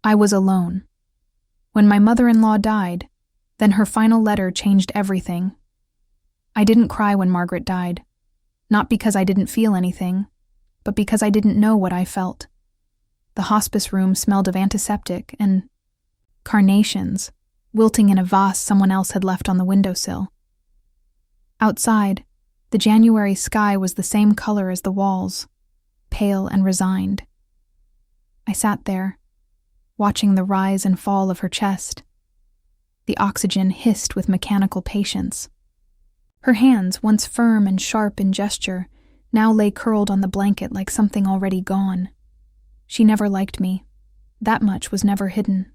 I was alone. When my mother-in-law died, then her final letter changed everything. I didn't cry when Margaret died, not because I didn't feel anything, but because I didn't know what I felt. The hospice room smelled of antiseptic and carnations, wilting in a vase someone else had left on the windowsill. Outside, the January sky was the same color as the walls, pale and resigned. I sat there, watching the rise and fall of her chest. The oxygen hissed with mechanical patience. Her hands, once firm and sharp in gesture, now lay curled on the blanket like something already gone. She never liked me. That much was never hidden.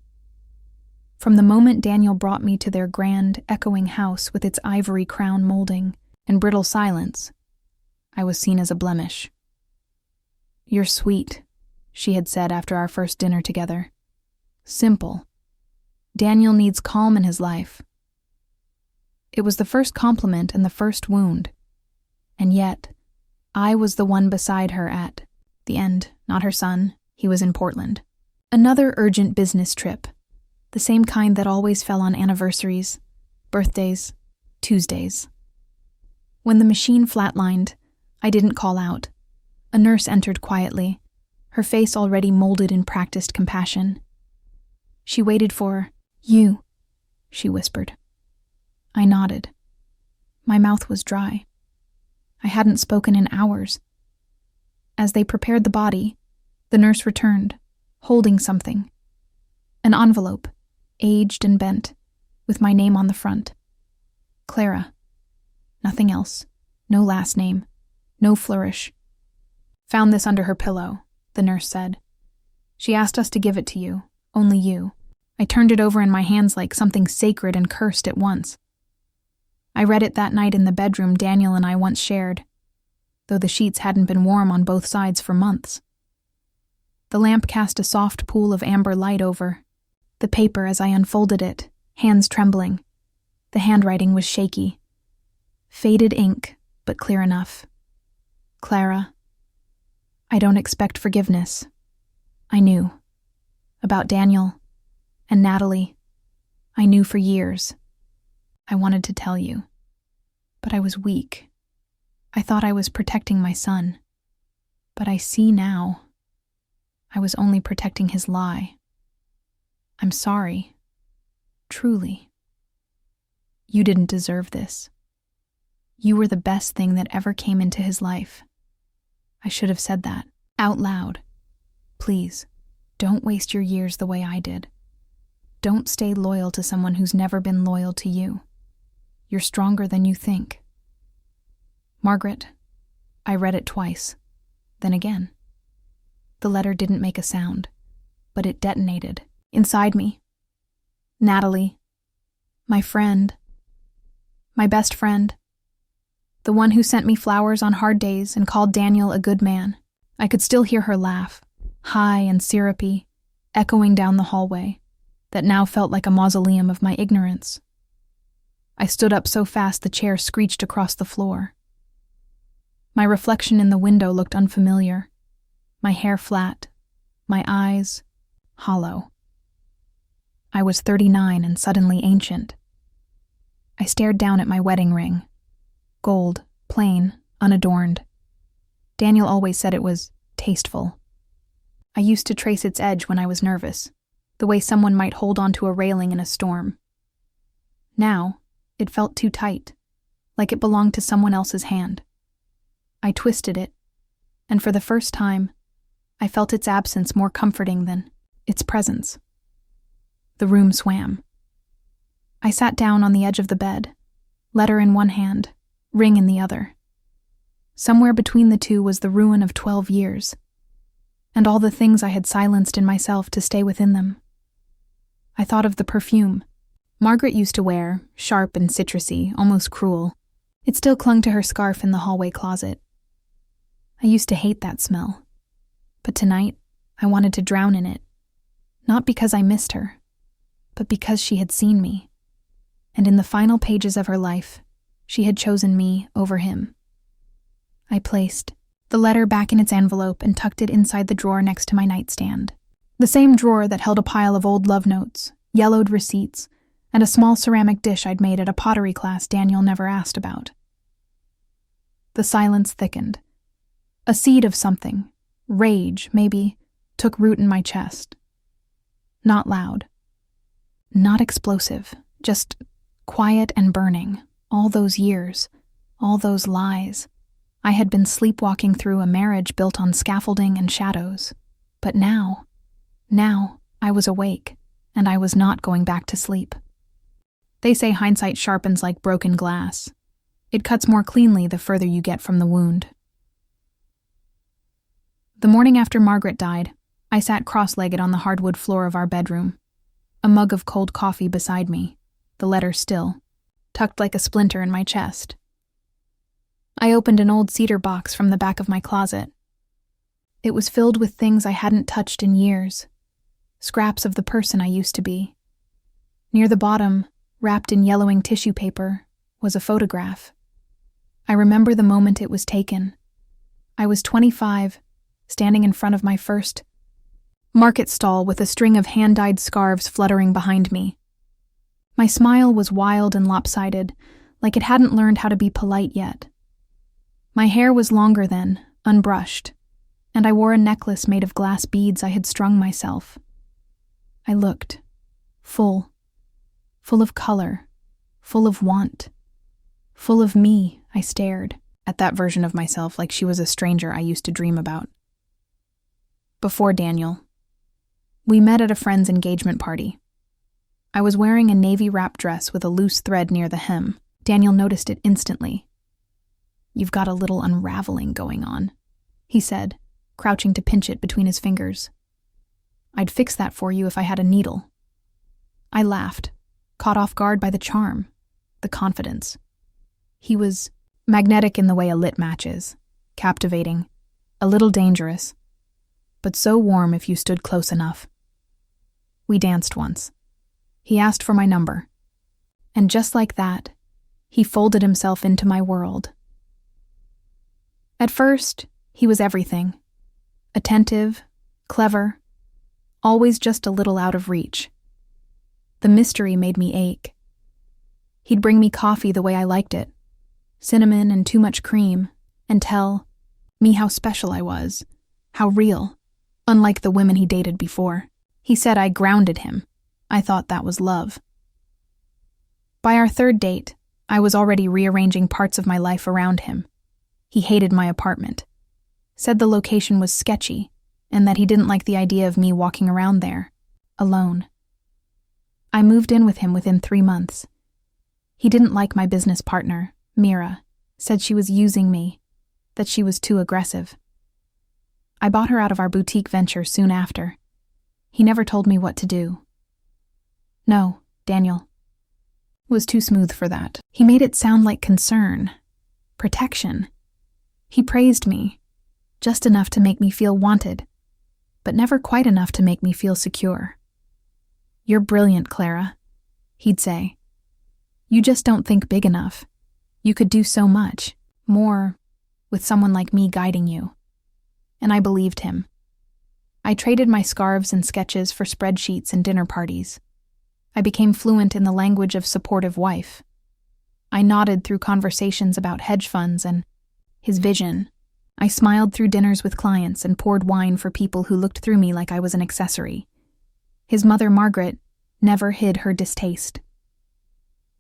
From the moment Daniel brought me to their grand, echoing house with its ivory crown molding and brittle silence, I was seen as a blemish. "You're sweet," she had said after our first dinner together. "Simple. Daniel needs calm in his life." It was the first compliment and the first wound. And yet, I was the one beside her at the end, not her son. He was in Portland. Another urgent business trip, the same kind that always fell on anniversaries, birthdays, Tuesdays. When the machine flatlined, I didn't call out. A nurse entered quietly, her face already molded in practiced compassion. She waited for "you," she whispered. I nodded. My mouth was dry. I hadn't spoken in hours. As they prepared the body, the nurse returned, holding something. An envelope, aged and bent, with my name on the front. Clara. Nothing else. No last name. No flourish. "Found this under her pillow," the nurse said. "She asked us to give it to you, only you." I turned it over in my hands like something sacred and cursed at once. I read it that night in the bedroom Daniel and I once shared, though the sheets hadn't been warm on both sides for months. The lamp cast a soft pool of amber light over the paper as I unfolded it, hands trembling. The handwriting was shaky. Faded ink, but clear enough. "Clara, I don't expect forgiveness. I knew. About Daniel and Natalie. I knew for years. I wanted to tell you. But I was weak. I thought I was protecting my son. But I see now. I was only protecting his lie. I'm sorry. Truly. You didn't deserve this. You were the best thing that ever came into his life. I should have said that, out loud. Please, don't waste your years the way I did. Don't stay loyal to someone who's never been loyal to you. You're stronger than you think." Margaret, I read it twice, then again. The letter didn't make a sound, but it detonated inside me. Natalie, my friend, my best friend, the one who sent me flowers on hard days and called Daniel a good man. I could still hear her laugh, high and syrupy, echoing down the hallway, that now felt like a mausoleum of my ignorance. I stood up so fast the chair screeched across the floor. My reflection in the window looked unfamiliar, my hair flat, my eyes hollow. I was 39 and suddenly ancient. I stared down at my wedding ring. Gold, plain, unadorned. Daniel always said it was tasteful. I used to trace its edge when I was nervous, the way someone might hold onto a railing in a storm. Now, it felt too tight, like it belonged to someone else's hand. I twisted it, and for the first time, I felt its absence more comforting than its presence. The room swam. I sat down on the edge of the bed, letter in one hand, ring in the other. Somewhere between the two was the ruin of 12 years, and all the things I had silenced in myself to stay within them. I thought of the perfume Margaret used to wear, sharp and citrusy, almost cruel. It still clung to her scarf in the hallway closet. I used to hate that smell, but tonight I wanted to drown in it, not because I missed her, but because she had seen me, and in the final pages of her life, she had chosen me over him. I placed the letter back in its envelope and tucked it inside the drawer next to my nightstand. The same drawer that held a pile of old love notes, yellowed receipts, and a small ceramic dish I'd made at a pottery class Daniel never asked about. The silence thickened. A seed of something, rage, maybe, took root in my chest. Not loud. Not explosive, just quiet and burning. All those years, all those lies. I had been sleepwalking through a marriage built on scaffolding and shadows. But now I was awake, and I was not going back to sleep. They say hindsight sharpens like broken glass. It cuts more cleanly the further you get from the wound. The morning after Margaret died, I sat cross-legged on the hardwood floor of our bedroom, a mug of cold coffee beside me, the letter still, tucked like a splinter in my chest. I opened an old cedar box from the back of my closet. It was filled with things I hadn't touched in years, scraps of the person I used to be. Near the bottom, wrapped in yellowing tissue paper, was a photograph. I remember the moment it was taken. I was 25, standing in front of my first market stall with a string of hand-dyed scarves fluttering behind me. My smile was wild and lopsided, like it hadn't learned how to be polite yet. My hair was longer then, unbrushed, and I wore a necklace made of glass beads I had strung myself. I looked, full of color, full of want, full of me. I stared at that version of myself like she was a stranger I used to dream about. Before Daniel, we met at a friend's engagement party. I was wearing a navy wrap dress with a loose thread near the hem. Daniel noticed it instantly. "You've got a little unraveling going on," he said, crouching to pinch it between his fingers. "I'd fix that for you if I had a needle." I laughed, caught off guard by the charm, the confidence. He was magnetic in the way a lit match is, captivating, a little dangerous, but so warm if you stood close enough. We danced once. He asked for my number, and just like that, he folded himself into my world. At first, he was everything. Attentive, clever, always just a little out of reach. The mystery made me ache. He'd bring me coffee the way I liked it, cinnamon and too much cream, and tell me how special I was, how real, unlike the women he dated before. He said I grounded him. I thought that was love. By our third date, I was already rearranging parts of my life around him. He hated my apartment, said the location was sketchy, and that he didn't like the idea of me walking around there, alone. I moved in with him within 3 months. He didn't like my business partner, Mira, said she was using me, that she was too aggressive. I bought her out of our boutique venture soon after. He never told me what to do. No, Daniel was too smooth for that. He made it sound like concern, protection. He praised me, just enough to make me feel wanted, but never quite enough to make me feel secure. "You're brilliant, Clara," he'd say. "You just don't think big enough. You could do so much, more, with someone like me guiding you." And I believed him. I traded my scarves and sketches for spreadsheets and dinner parties. I became fluent in the language of supportive wife. I nodded through conversations about hedge funds and his vision. I smiled through dinners with clients and poured wine for people who looked through me like I was an accessory. His mother, Margaret, never hid her distaste.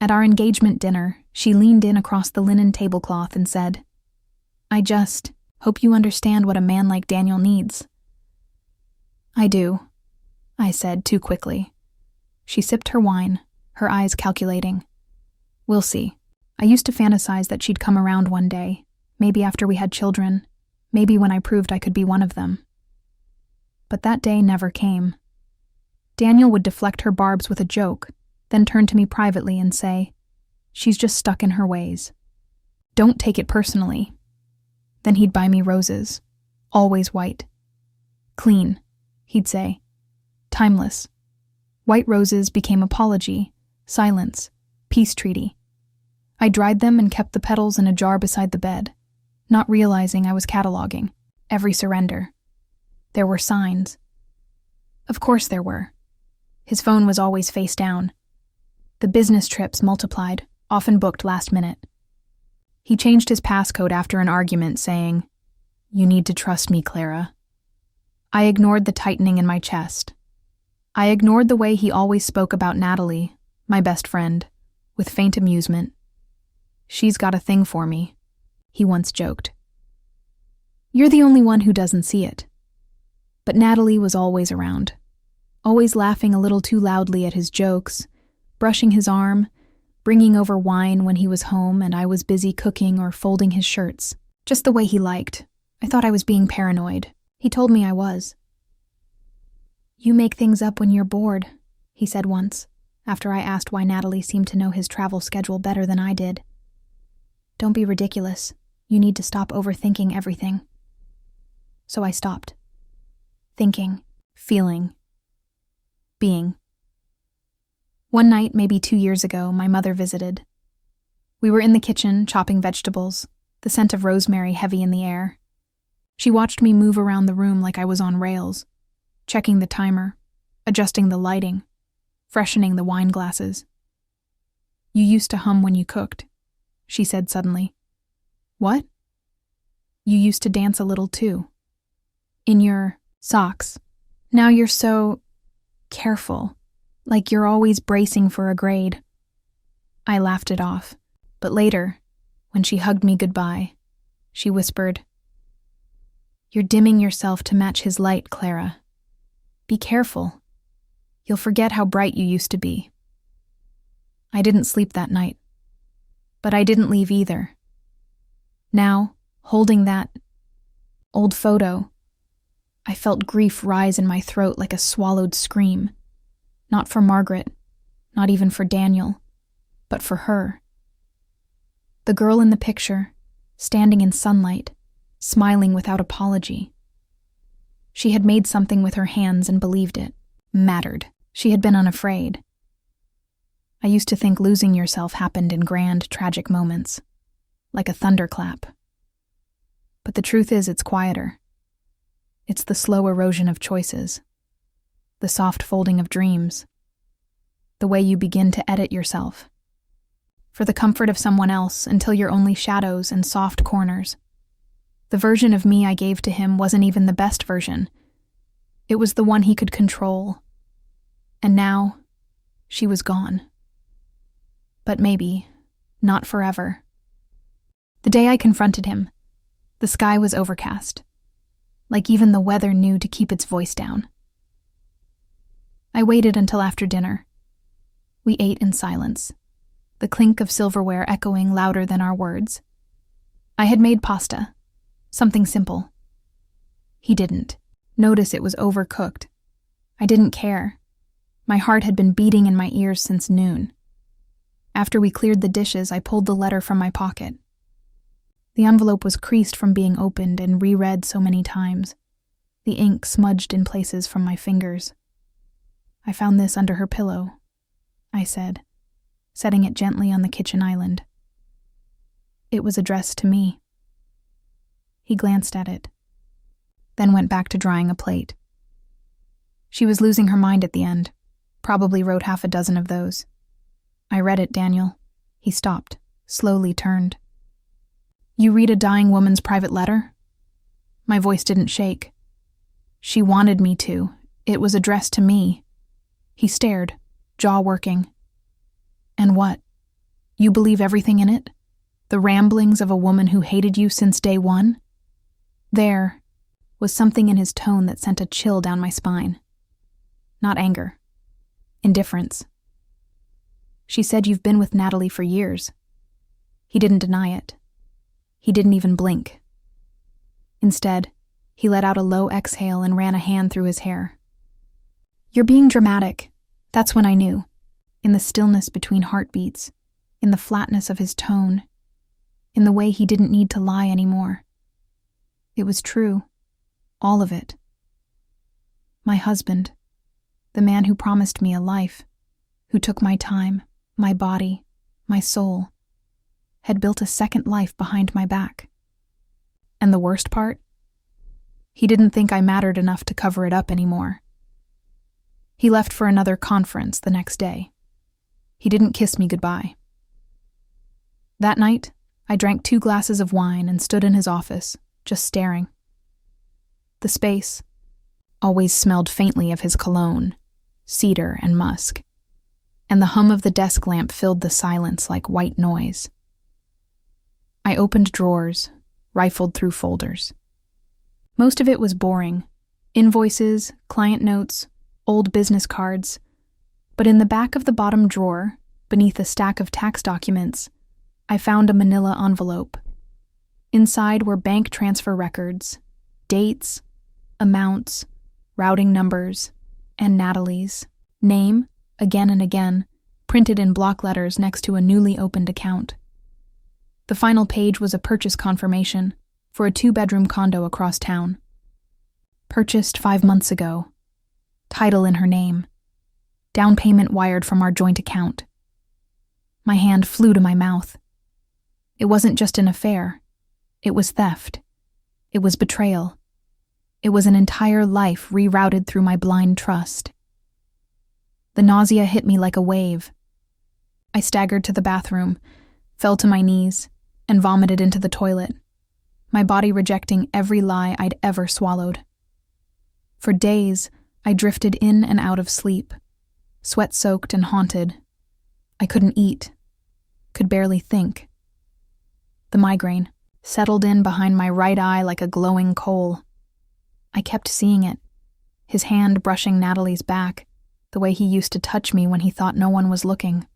At our engagement dinner, she leaned in across the linen tablecloth and said, "I just hope you understand what a man like Daniel needs." "I do," I said too quickly. She sipped her wine, her eyes calculating. "We'll see. I used to fantasize that she'd come around one day, maybe after we had children, maybe when I proved I could be one of them." But that day never came. Daniel would deflect her barbs with a joke, then turn to me privately and say, "She's just stuck in her ways. Don't take it personally." Then he'd buy me roses, always white. "Clean," he'd say. "Timeless." White roses became apology, silence, peace treaty. I dried them and kept the petals in a jar beside the bed, not realizing I was cataloging every surrender. There were signs. Of course there were. His phone was always face down. The business trips multiplied, often booked last minute. He changed his passcode after an argument, saying, "You need to trust me, Clara." I ignored the tightening in my chest. I ignored the way he always spoke about Natalie, my best friend, with faint amusement. "She's got a thing for me," he once joked. "You're the only one who doesn't see it." But Natalie was always around, always laughing a little too loudly at his jokes, brushing his arm, bringing over wine when he was home and I was busy cooking or folding his shirts, just the way he liked. I thought I was being paranoid. He told me I was. "You make things up when you're bored," he said once, after I asked why Natalie seemed to know his travel schedule better than I did. "Don't be ridiculous. You need to stop overthinking everything." So I stopped. Thinking, feeling, being. One night, maybe 2 years ago, my mother visited. We were in the kitchen, chopping vegetables, the scent of rosemary heavy in the air. She watched me move around the room like I was on rails, checking the timer, adjusting the lighting, freshening the wine glasses. "You used to hum when you cooked," she said suddenly. "What?" "You used to dance a little too. In your socks. Now you're so careful, like you're always bracing for a grade." I laughed it off, but later, when she hugged me goodbye, she whispered, "You're dimming yourself to match his light, Clara. Be careful. You'll forget how bright you used to be." I didn't sleep that night, but I didn't leave either. Now, holding that old photo, I felt grief rise in my throat like a swallowed scream. Not for Margaret, not even for Daniel, but for her. The girl in the picture, standing in sunlight, smiling without apology. She had made something with her hands and believed it mattered. She had been unafraid. I used to think losing yourself happened in grand, tragic moments, like a thunderclap. But the truth is, it's quieter. It's the slow erosion of choices, the soft folding of dreams, the way you begin to edit yourself, for the comfort of someone else until you're only shadows and soft corners. The version of me I gave to him wasn't even the best version. It was the one he could control. And now, she was gone. But maybe, not forever. The day I confronted him, the sky was overcast, like even the weather knew to keep its voice down. I waited until after dinner. We ate in silence, the clink of silverware echoing louder than our words. I had made pasta, something simple. He didn't. Notice it was overcooked. I didn't care. My heart had been beating in my ears since noon. After we cleared the dishes, I pulled the letter from my pocket. The envelope was creased from being opened and reread so many times, the ink smudged in places from my fingers. "I found this under her pillow," I said, setting it gently on the kitchen island. It was addressed to me. He glanced at it, then went back to drying a plate. She was losing her mind at the end, probably wrote 6 of those. "I read it, Daniel." He stopped, slowly turned. "You read a dying woman's private letter?" My voice didn't shake. "She wanted me to. It was addressed to me." He stared, jaw working. "And what? You believe everything in it? The ramblings of a woman who hated you since day one?" There was something in his tone that sent a chill down my spine. Not anger. Indifference. "She said you've been with Natalie for years." He didn't deny it. He didn't even blink. Instead, he let out a low exhale and ran a hand through his hair. "You're being dramatic." That's when I knew. In the stillness between heartbeats, in the flatness of his tone, in the way he didn't need to lie anymore. It was true. All of it. My husband, the man who promised me a life, who took my time, my body, my soul, had built a second life behind my back. And the worst part? He didn't think I mattered enough to cover it up anymore. He left for another conference the next day. He didn't kiss me goodbye. That night, I drank 2 glasses of wine and stood in his office, just staring. The space always smelled faintly of his cologne, cedar and musk, and the hum of the desk lamp filled the silence like white noise. I opened drawers, rifled through folders. Most of it was boring. Invoices, client notes, old business cards. But in the back of the bottom drawer, beneath a stack of tax documents, I found a manila envelope. Inside were bank transfer records, dates, amounts, routing numbers, and Natalie's name, again and again, printed in block letters next to a newly opened account. The final page was a purchase confirmation for a 2-bedroom condo across town. Purchased 5 months ago. Title in her name. Down payment wired from our joint account. My hand flew to my mouth. It wasn't just an affair. It was theft. It was betrayal. It was an entire life rerouted through my blind trust. The nausea hit me like a wave. I staggered to the bathroom, fell to my knees, and vomited into the toilet, my body rejecting every lie I'd ever swallowed. For days, I drifted in and out of sleep, sweat-soaked and haunted. I couldn't eat, could barely think. The migraine settled in behind my right eye like a glowing coal. I kept seeing it, his hand brushing Natalie's back, the way he used to touch me when he thought no one was looking.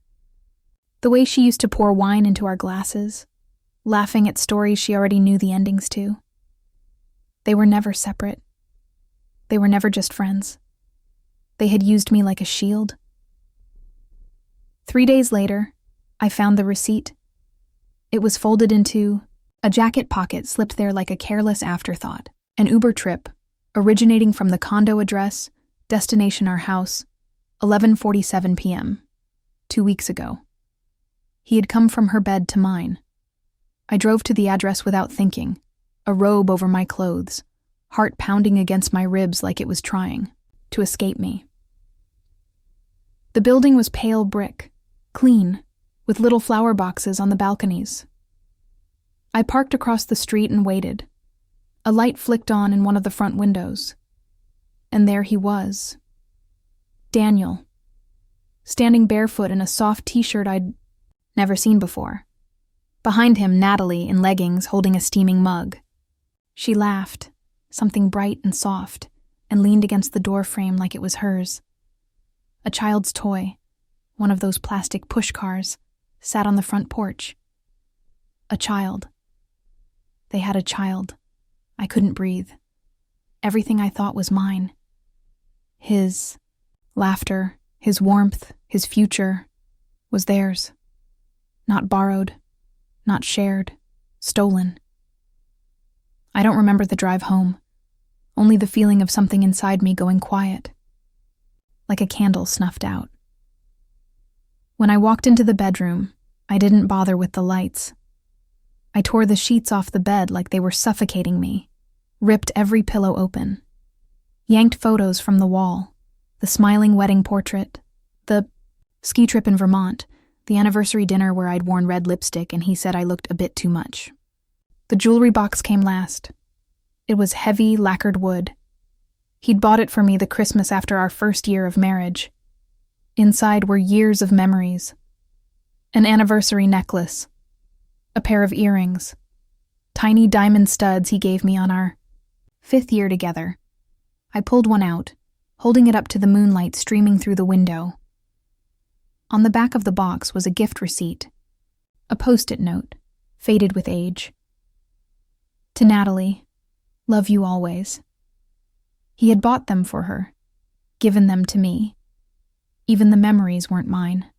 The way she used to pour wine into our glasses, laughing at stories she already knew the endings to. They were never separate. They were never just friends. They had used me like a shield. 3 days later, I found the receipt. It was folded into a jacket pocket slipped there like a careless afterthought. An Uber trip, originating from the condo address, destination our house, 11:47 p.m., 2 weeks ago. He had come from her bed to mine. I drove to the address without thinking, a robe over my clothes, heart pounding against my ribs like it was trying to escape me. The building was pale brick, clean, with little flower boxes on the balconies. I parked across the street and waited. A light flicked on in one of the front windows. And there he was. Daniel. Standing barefoot in a soft t-shirt I'd never seen before. Behind him, Natalie, in leggings, holding a steaming mug. She laughed, something bright and soft, and leaned against the door frame like it was hers. A child's toy, one of those plastic push cars, sat on the front porch. A child. They had a child. I couldn't breathe. Everything I thought was mine. His laughter, his warmth, his future was theirs. Not borrowed, not shared, stolen. I don't remember the drive home, only the feeling of something inside me going quiet, like a candle snuffed out. When I walked into the bedroom, I didn't bother with the lights. I tore the sheets off the bed like they were suffocating me, ripped every pillow open, yanked photos from the wall, the smiling wedding portrait, the ski trip in Vermont, the anniversary dinner where I'd worn red lipstick and he said I looked a bit too much. The jewelry box came last. It was heavy, lacquered wood. He'd bought it for me the Christmas after our first year of marriage. Inside were years of memories. An anniversary necklace. A pair of earrings. Tiny diamond studs he gave me on our 5th year together. I pulled one out, holding it up to the moonlight streaming through the window. On the back of the box was a gift receipt. A post-it note, faded with age. To Natalie, love you always. He had bought them for her, given them to me. Even the memories weren't mine.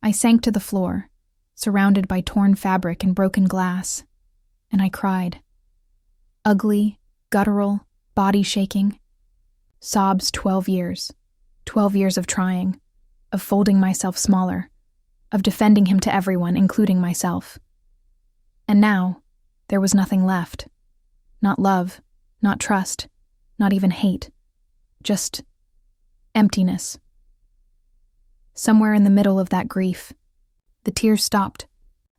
I sank to the floor, surrounded by torn fabric and broken glass, and I cried. Ugly, guttural, body shaking. Sobs 12 years. 12 years of trying, of folding myself smaller, of defending him to everyone, including myself. And now, there was nothing left. Not love, not trust, not even hate. Just Emptiness. Somewhere in the middle of that grief, the tears stopped.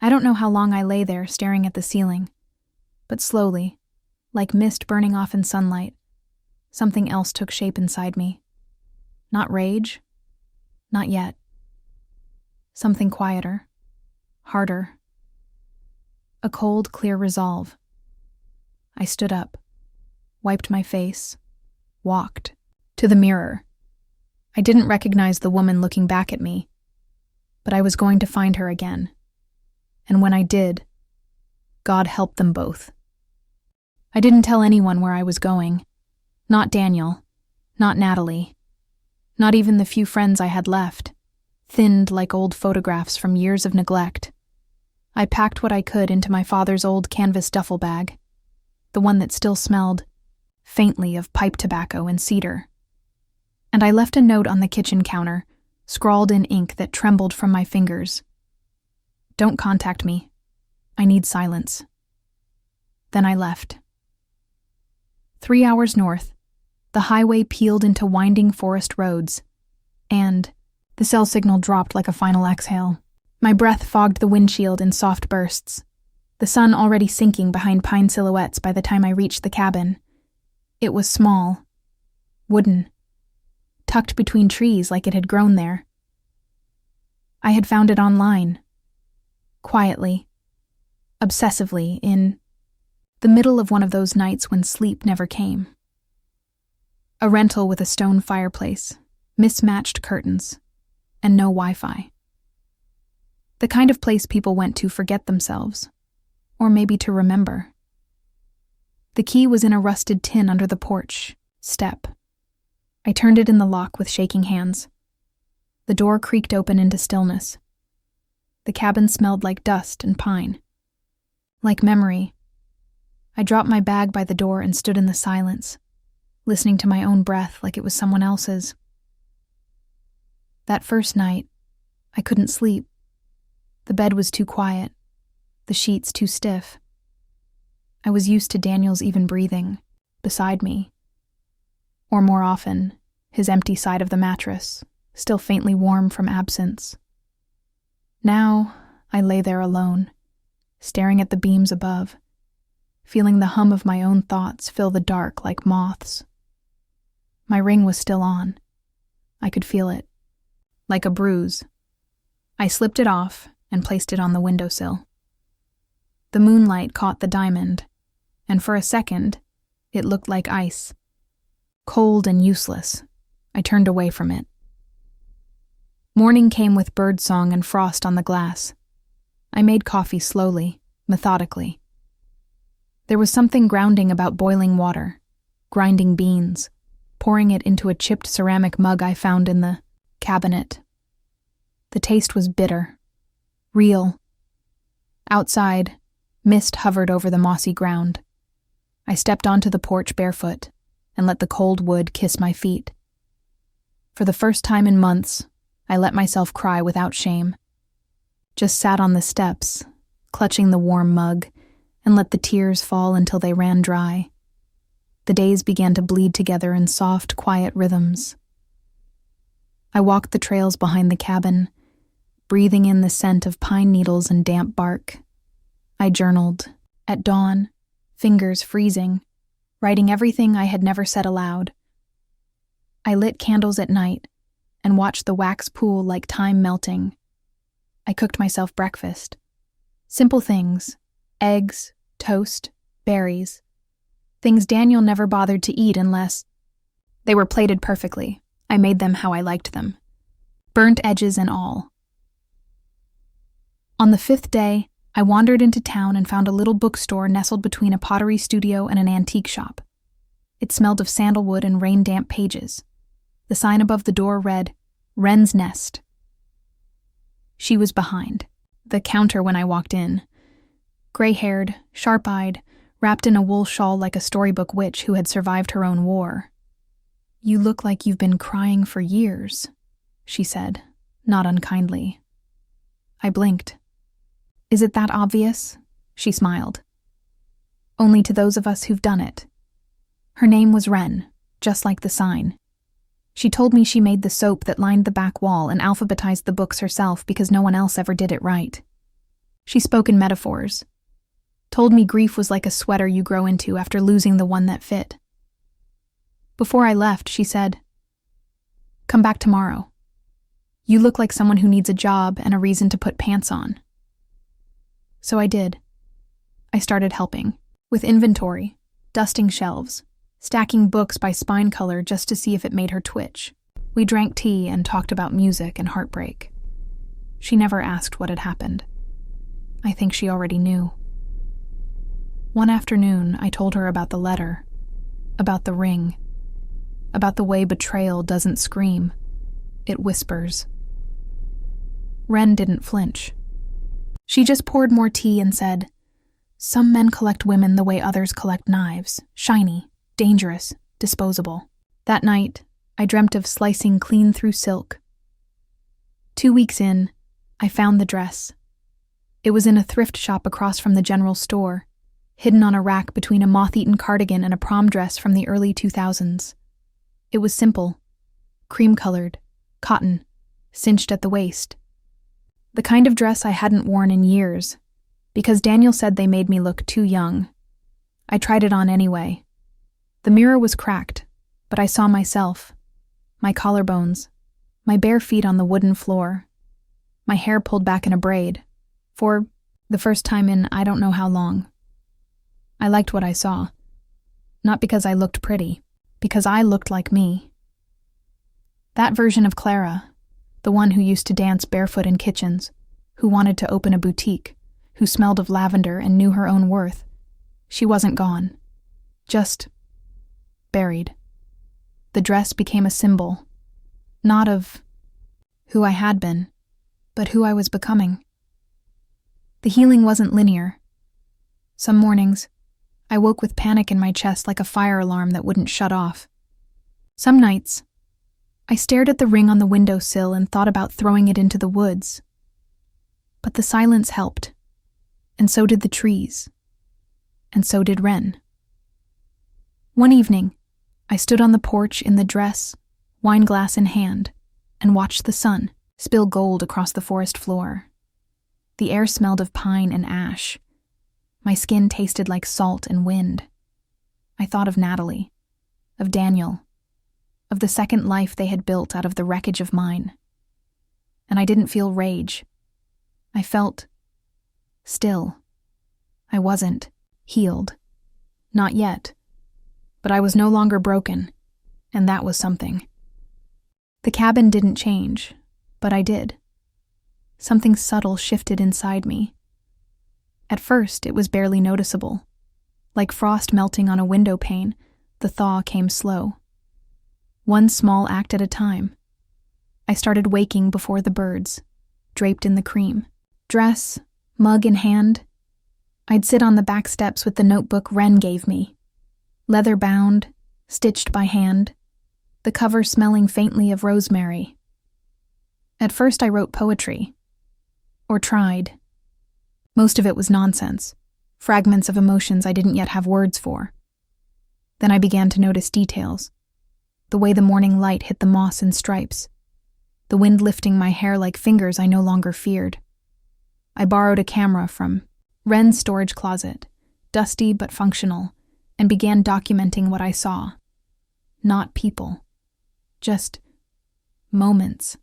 I don't know how long I lay there staring at the ceiling, but slowly, like mist burning off in sunlight, something else took shape inside me. Not rage, not yet. Something quieter, harder. A cold, clear resolve. I stood up, wiped my face, walked to the mirror. I didn't recognize the woman looking back at me, but I was going to find her again. And when I did, God helped them both. I didn't tell anyone where I was going. Not Daniel, not Natalie, not even the few friends I had left, thinned like old photographs from years of neglect. I packed what I could into my father's old canvas duffel bag, the one that still smelled faintly of pipe tobacco and cedar. And I left a note on the kitchen counter, scrawled in ink that trembled from my fingers. Don't contact me. I need silence. Then I left. 3 hours north, the highway peeled into winding forest roads, and the cell signal dropped like a final exhale. My breath fogged the windshield in soft bursts, the sun already sinking behind pine silhouettes by the time I reached the cabin. It was small, wooden, tucked between trees like it had grown there. I had found it online, quietly, obsessively, in the middle of one of those nights when sleep never came. A rental with a stone fireplace, mismatched curtains, and no Wi-Fi. The kind of place people went to forget themselves, or maybe to remember. The key was in a rusted tin under the porch step. I turned it in the lock with shaking hands. The door creaked open into stillness. The cabin smelled like dust and pine. Like memory. I dropped my bag by the door and stood in the silence, listening to my own breath like it was someone else's. That first night, I couldn't sleep. The bed was too quiet, the sheets too stiff. I was used to Daniel's even breathing, beside me. Or more often, his empty side of the mattress, still faintly warm from absence. Now, I lay there alone, staring at the beams above, feeling the hum of my own thoughts fill the dark like moths. My ring was still on. I could feel it, like a bruise. I slipped it off and placed it on the windowsill. The moonlight caught the diamond, and for a second, it looked like ice. Cold and useless, I turned away from it. Morning came with birdsong and frost on the glass. I made coffee slowly, methodically. There was something grounding about boiling water, grinding beans, pouring it into a chipped ceramic mug I found in the cabinet. The taste was bitter, real. Outside, mist hovered over the mossy ground. I stepped onto the porch barefoot and let the cold wood kiss my feet. For the first time in months, I let myself cry without shame. Just sat on the steps, clutching the warm mug, and let the tears fall until they ran dry. The days began to bleed together in soft, quiet rhythms. I walked the trails behind the cabin, breathing in the scent of pine needles and damp bark. I journaled, at dawn, fingers freezing, writing everything I had never said aloud. I lit candles at night and watched the wax pool like time melting. I cooked myself breakfast. Simple things, eggs, toast, berries. Things Daniel never bothered to eat unless they were plated perfectly. I made them how I liked them. Burnt edges and all. On the 5th day, I wandered into town and found a little bookstore nestled between a pottery studio and an antique shop. It smelled of sandalwood and rain-damp pages. The sign above the door read, "Wren's Nest." She was behind the counter when I walked in. Gray-haired, sharp-eyed, wrapped in a wool shawl like a storybook witch who had survived her own war. "You look like you've been crying for years," she said, not unkindly. I blinked. "Is it that obvious?" She smiled. "Only to those of us who've done it." Her name was Wren, just like the sign. She told me she made the soap that lined the back wall and alphabetized the books herself because no one else ever did it right. She spoke in metaphors. Told me grief was like a sweater you grow into after losing the one that fit. Before I left, she said, "Come back tomorrow. You look like someone who needs a job and a reason to put pants on." So I did. I started helping. With inventory, dusting shelves, stacking books by spine color just to see if it made her twitch. We drank tea and talked about music and heartbreak. She never asked what had happened. I think she already knew. One afternoon, I told her about the letter, about the ring, about the way betrayal doesn't scream, it whispers. Wren didn't flinch. She just poured more tea and said, "Some men collect women the way others collect knives, shiny, dangerous, disposable." That night, I dreamt of slicing clean through silk. 2 weeks in, I found the dress. It was in a thrift shop across from the general store, hidden on a rack between a moth-eaten cardigan and a prom dress from the early 2000s. It was simple, cream-colored, cotton, cinched at the waist. The kind of dress I hadn't worn in years, because Daniel said they made me look too young. I tried it on anyway. The mirror was cracked, but I saw myself, my collarbones, my bare feet on the wooden floor, my hair pulled back in a braid, for the first time in I don't know how long. I liked what I saw, not because I looked pretty, because I looked like me. That version of Clara, the one who used to dance barefoot in kitchens, who wanted to open a boutique, who smelled of lavender and knew her own worth, she wasn't gone, just buried. The dress became a symbol, not of who I had been, but who I was becoming. The healing wasn't linear. Some mornings, I woke with panic in my chest like a fire alarm that wouldn't shut off. Some nights, I stared at the ring on the windowsill and thought about throwing it into the woods. But the silence helped, and so did the trees, and so did Wren. One evening, I stood on the porch in the dress, wineglass in hand, and watched the sun spill gold across the forest floor. The air smelled of pine and ash. My skin tasted like salt and wind. I thought of Natalie, of Daniel, of the second life they had built out of the wreckage of mine. And I didn't feel rage. I felt still. I wasn't healed. Not yet. But I was no longer broken, and that was something. The cabin didn't change, but I did. Something subtle shifted inside me. At first, it was barely noticeable. Like frost melting on a window pane, the thaw came slow. One small act at a time. I started waking before the birds, draped in the cream. Dress, mug in hand. I'd sit on the back steps with the notebook Wren gave me. Leather-bound, stitched by hand, the cover smelling faintly of rosemary. At first I wrote poetry. Or tried. Most of it was nonsense, fragments of emotions I didn't yet have words for. Then I began to notice details. The way the morning light hit the moss in stripes. The wind lifting my hair like fingers I no longer feared. I borrowed a camera from Wren's storage closet, dusty but functional, and began documenting what I saw. Not people. Just moments.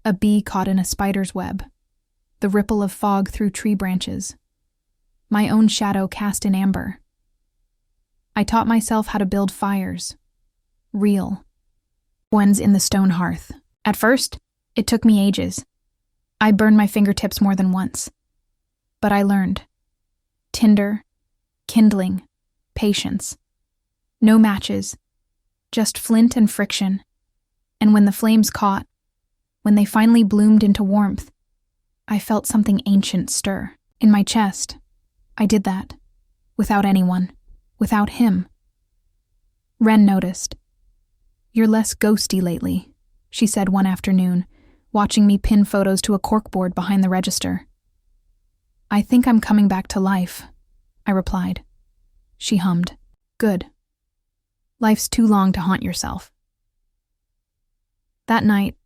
A bee caught in a spider's web. The ripple of fog through tree branches. My own shadow cast in amber. I taught myself how to build fires. Real. Ones in the stone hearth. At first, it took me ages. I burned my fingertips more than once. But I learned. Tinder, kindling, patience. No matches. Just flint and friction. And when the flames caught, when they finally bloomed into warmth, I felt something ancient stir. In my chest, I did that. Without anyone. Without him. Wren noticed. "You're less ghosty lately," she said one afternoon, watching me pin photos to a corkboard behind the register. "I think I'm coming back to life," I replied. She hummed. "Good. Life's too long to haunt yourself." That night,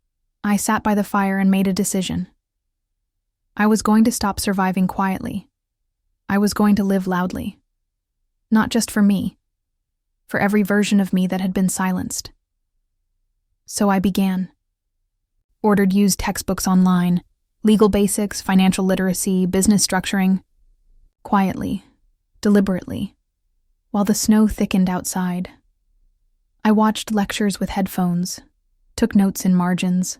I sat by the fire and made a decision. I was going to stop surviving quietly. I was going to live loudly. Not just for me, for every version of me that had been silenced. So I began. Ordered used textbooks online, legal basics, financial literacy, business structuring. Quietly, deliberately, while the snow thickened outside. I watched lectures with headphones, took notes in margins,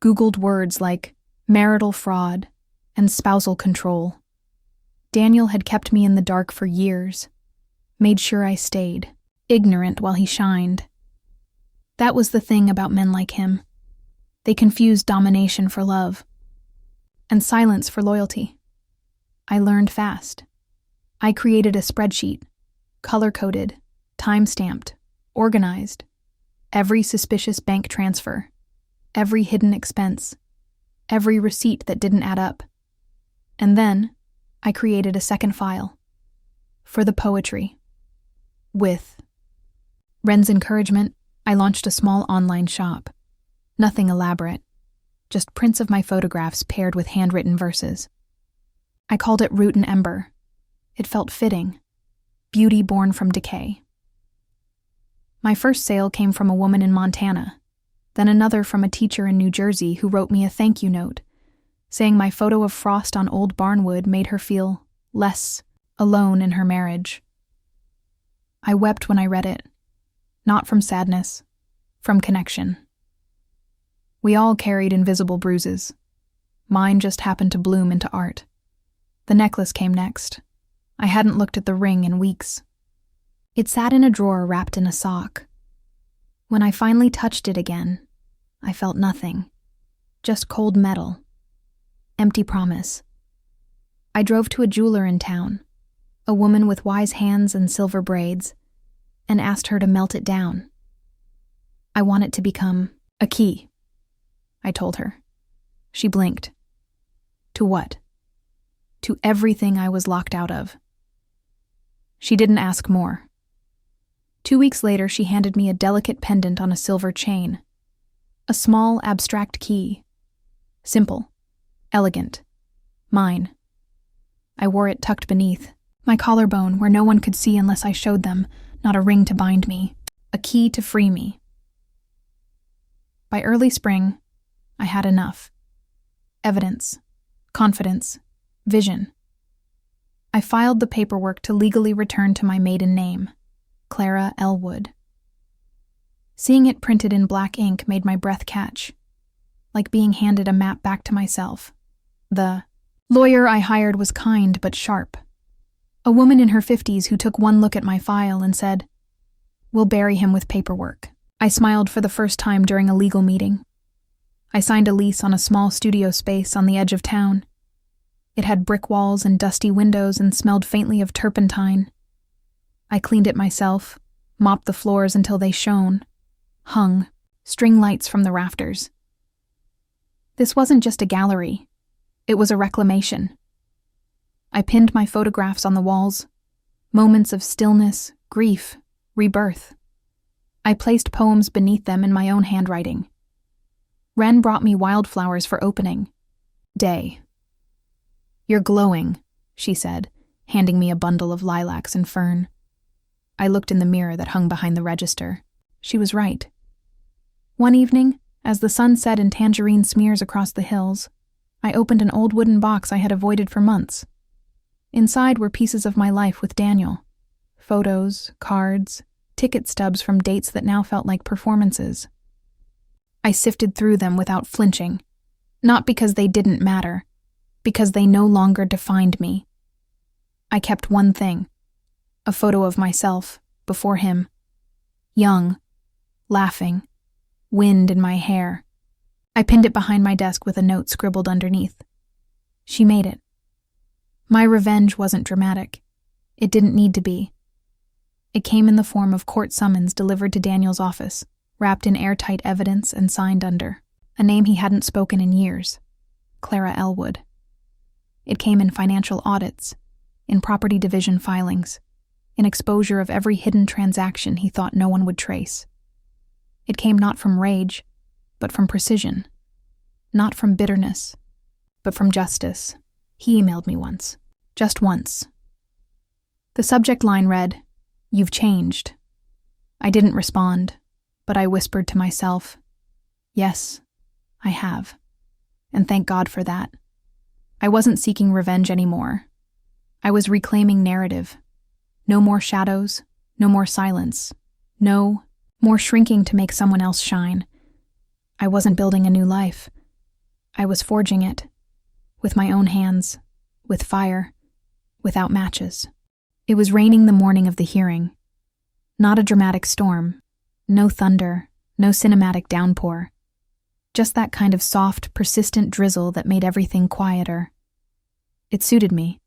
Googled words like marital fraud and spousal control. Daniel had kept me in the dark for years, made sure I stayed, ignorant while he shined. That was the thing about men like him. They confused domination for love, and silence for loyalty. I learned fast. I created a spreadsheet, color-coded, time-stamped, organized. Every suspicious bank transfer, every hidden expense, every receipt that didn't add up. And then, I created a second file. For the poetry. With Ren's encouragement, I launched a small online shop. Nothing elaborate, just prints of my photographs paired with handwritten verses. I called it Root and Ember. It felt fitting. Beauty born from decay. My first sale came from a woman in Montana, then another from a teacher in New Jersey who wrote me a thank you note, saying my photo of frost on old barnwood made her feel less alone in her marriage. I wept when I read it, not from sadness, from connection. We all carried invisible bruises. Mine just happened to bloom into art. The necklace came next. I hadn't looked at the ring in weeks. It sat in a drawer wrapped in a sock. When I finally touched it again, I felt nothing. Just cold metal. Empty promise. I drove to a jeweler in town, a woman with wise hands and silver braids, and asked her to melt it down. I want it to become a key, I told her. She blinked. To what? To everything I was locked out of. She didn't ask more. 2 weeks later, she handed me a delicate pendant on a silver chain. A small, abstract key. Simple. Elegant. Mine. I wore it tucked beneath, my collarbone where no one could see unless I showed them, not a ring to bind me, a key to free me. By early spring, I had enough. Evidence. Confidence. Vision. I filed the paperwork to legally return to my maiden name, Clara Elwood. Seeing it printed in black ink made my breath catch, like being handed a map back to myself. The lawyer I hired was kind but sharp. A woman in her 50s who took one look at my file and said, "We'll bury him with paperwork." I smiled for the first time during a legal meeting. I signed a lease on a small studio space on the edge of town. It had brick walls and dusty windows and smelled faintly of turpentine. I cleaned it myself, mopped the floors until they shone, hung, string lights from the rafters. This wasn't just a gallery. It was a reclamation. I pinned my photographs on the walls, moments of stillness, grief, rebirth. I placed poems beneath them in my own handwriting. Ren brought me wildflowers for opening day. "You're glowing," she said, handing me a bundle of lilacs and fern. I looked in the mirror that hung behind the register. She was right. One evening, as the sun set in tangerine smears across the hills, I opened an old wooden box I had avoided for months. Inside were pieces of my life with Daniel. Photos, cards, ticket stubs from dates that now felt like performances. I sifted through them without flinching, not because they didn't matter, because they no longer defined me. I kept one thing, a photo of myself, before him. Young, laughing, wind in my hair. I pinned it behind my desk with a note scribbled underneath. She made it. My revenge wasn't dramatic. It didn't need to be. It came in the form of court summons delivered to Daniel's office, wrapped in airtight evidence and signed under, a name he hadn't spoken in years, Clara Elwood. It came in financial audits, in property division filings, in exposure of every hidden transaction he thought no one would trace. It came not from rage, but from precision. Not from bitterness, but from justice. He emailed me once. Just once. The subject line read, "You've changed." I didn't respond, but I whispered to myself, "Yes, I have. And thank God for that." I wasn't seeking revenge anymore. I was reclaiming narrative. No more shadows, no more silence, no more shrinking to make someone else shine. I wasn't building a new life. I was forging it, with my own hands, with fire, without matches. It was raining the morning of the hearing. Not a dramatic storm, no thunder, no cinematic downpour. Just that kind of soft, persistent drizzle that made everything quieter. It suited me.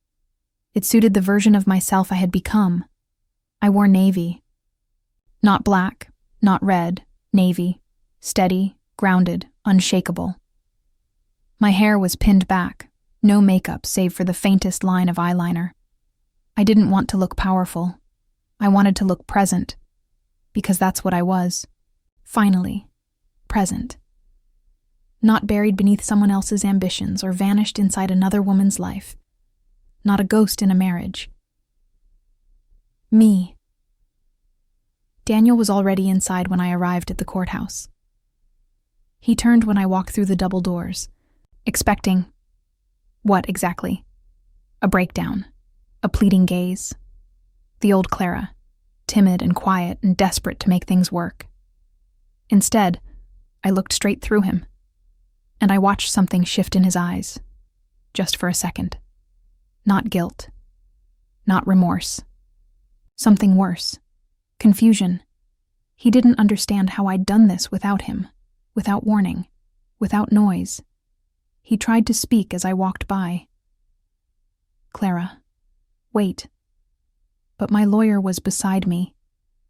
It suited the version of myself I had become. I wore navy. Not black, not red, navy. Steady, grounded, unshakable. My hair was pinned back, no makeup save for the faintest line of eyeliner. I didn't want to look powerful. I wanted to look present, because that's what I was. Finally, present. Not buried beneath someone else's ambitions or vanished inside another woman's life. Not a ghost in a marriage. Me. Daniel was already inside when I arrived at the courthouse. He turned when I walked through the double doors, expecting... what exactly? A breakdown. A pleading gaze. The old Clara, timid and quiet and desperate to make things work. Instead, I looked straight through him, and I watched something shift in his eyes, just for a second. Not guilt. Not remorse. Something worse. Confusion. He didn't understand how I'd done this without him, without warning, without noise. He tried to speak as I walked by. "Clara, wait." But my lawyer was beside me,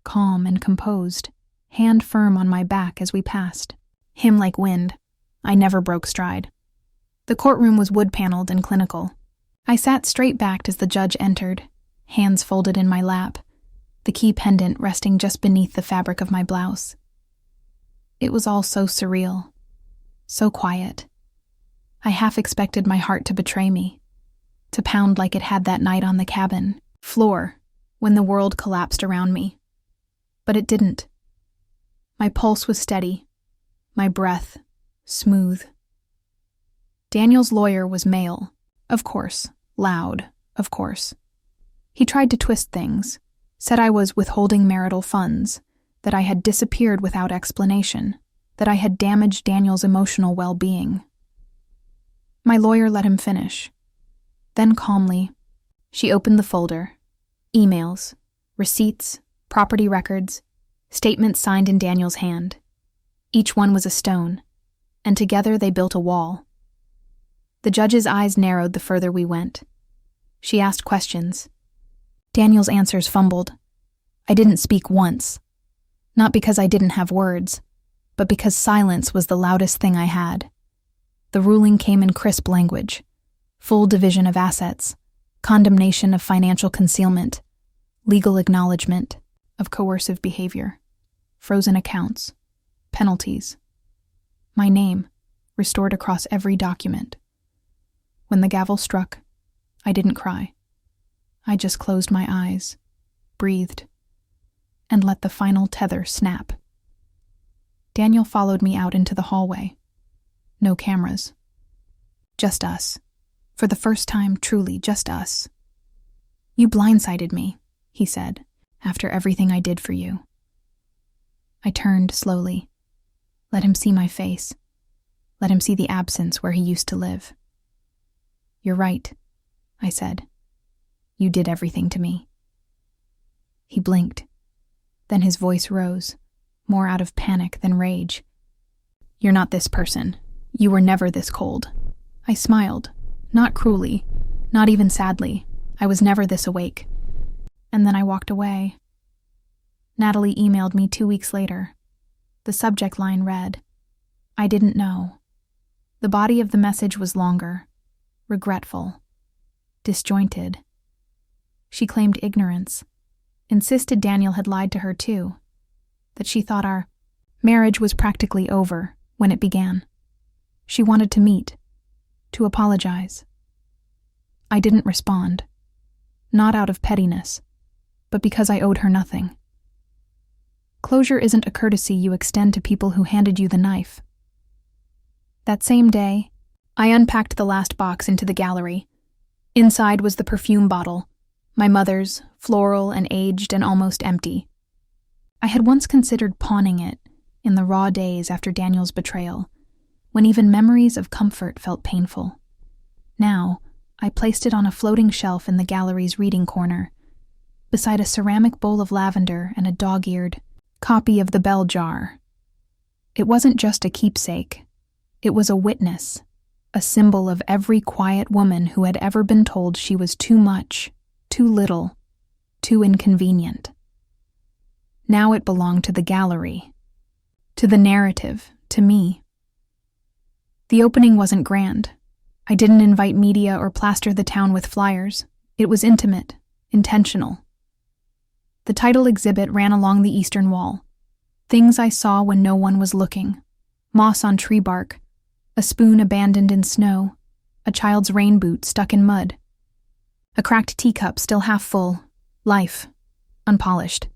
calm and composed, hand firm on my back as we passed. Him like wind. I never broke stride. The courtroom was wood-paneled and clinical. I sat straight-backed as the judge entered, hands folded in my lap, the key pendant resting just beneath the fabric of my blouse. It was all so surreal, so quiet. I half expected my heart to betray me, to pound like it had that night on the cabin floor when the world collapsed around me. But it didn't. My pulse was steady, my breath smooth. Daniel's lawyer was male, of course, loud, of course. He tried to twist things, said I was withholding marital funds, that I had disappeared without explanation, that I had damaged Daniel's emotional well-being. My lawyer let him finish. Then calmly, she opened the folder. Emails, receipts, property records, statements signed in Daniel's hand. Each one was a stone, and together they built a wall. The judge's eyes narrowed the further we went. She asked questions. Daniel's answers fumbled. I didn't speak once. Not because I didn't have words, but because silence was the loudest thing I had. The ruling came in crisp language. Full division of assets, condemnation of financial concealment, legal acknowledgement of coercive behavior, frozen accounts, penalties. My name, restored across every document. When the gavel struck, I didn't cry. I just closed my eyes, breathed, and let the final tether snap. Daniel followed me out into the hallway. No cameras. Just us. For the first time, truly, just us. "You blindsided me," he said, "after everything I did for you." I turned slowly. Let him see my face. Let him see the absence where he used to live. "You're right," I said. "You did everything to me." He blinked. Then his voice rose, more out of panic than rage. "You're not this person. You were never this cold." I smiled. Not cruelly, not even sadly. I was never this awake. And then I walked away. Natalie emailed me 2 weeks later. The subject line read, "I didn't know." The body of the message was longer, regretful, disjointed. She claimed ignorance, insisted Daniel had lied to her too, that she thought our marriage was practically over when it began. She wanted to meet, to apologize. I didn't respond, not out of pettiness, but because I owed her nothing. Closure isn't a courtesy you extend to people who handed you the knife. That same day, I unpacked the last box into the gallery. Inside was the perfume bottle, my mother's, floral and aged and almost empty. I had once considered pawning it in the raw days after Daniel's betrayal, when even memories of comfort felt painful. Now, I placed it on a floating shelf in the gallery's reading corner, beside a ceramic bowl of lavender and a dog-eared copy of the bell jar. It wasn't just a keepsake. It was a witness, a symbol of every quiet woman who had ever been told she was too much, too little, too inconvenient. Now it belonged to the gallery, to the narrative, to me. The opening wasn't grand. I didn't invite media or plaster the town with flyers. It was intimate, intentional. The title exhibit ran along the eastern wall. Things I saw when no one was looking. Moss on tree bark, a spoon abandoned in snow, a child's rain boot stuck in mud, a cracked teacup still half full, life, unpolished.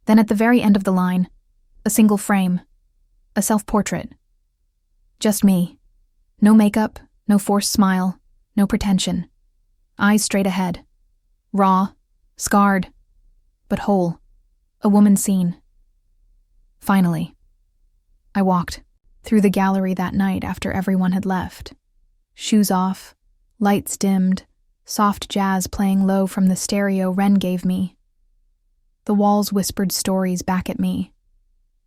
Then at the very end of the line, a single frame, a self-portrait. Just me. No makeup, no forced smile, no pretension. Eyes straight ahead. Raw, scarred, but whole. A woman seen. Finally. I walked through the gallery that night after everyone had left. Shoes off, lights dimmed, soft jazz playing low from the stereo Ren gave me. The walls whispered stories back at me.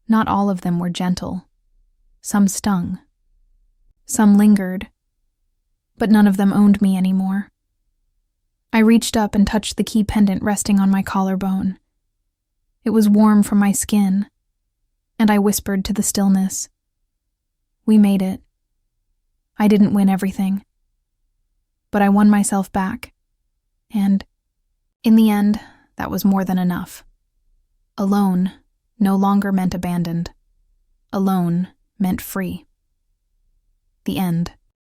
Not all of them were gentle. Some stung. Some lingered. But none of them owned me anymore. I reached up and touched the key pendant resting on my collarbone. It was warm from my skin, and I whispered to the stillness. We made it. I didn't win everything, but I won myself back, and, in the end, that was more than enough. Alone no longer meant abandoned. Alone meant free. The end.